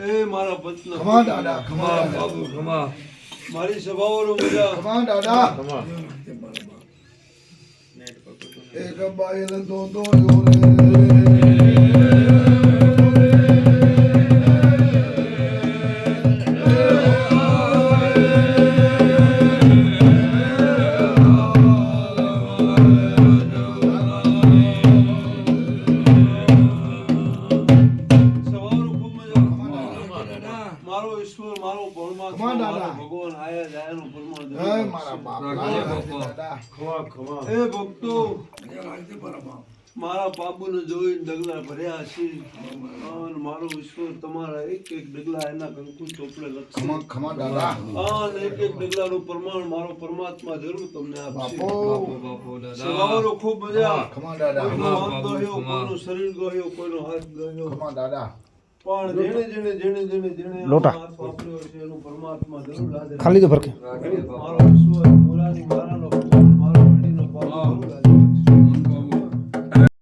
એ મારા પત્ન ખમા દાદા ખમા બાબુ ખમા મારી સભાઓનો મજા ખમા દાદા ખમા એક બાયલ દો રે મારો ઈશ્વર મારો પરમાત્મા મારો ભગવાન આયા જાયનો પરમાત્મા મારા બાપ દાદા એ ભક્તો મારા બાબુને જોઈને ડગલા ભર્યા છે અને મારો ઈશ્વર તમારા એક એક ડગલા એના કંકુ ચોપડે લખશે ખમા દાદા અને એક એક ડગલાનું પ્રમાણ મારો પરમાત્મા જરૂર તમને આપશે બાપુ દાદા સવારો ખૂબ મજા ખમા દાદા કોઈનો હાથ ગયો કોઈનો શરીર ગયો કોઈનો હાથ ગયો ખમા દાદા પણ જેણે લોટા. હાથ વાપર્યો છે એનું પરમાત્મા જરૂર હાજર ખાલી તો ફરકે મારો ઈશ્વર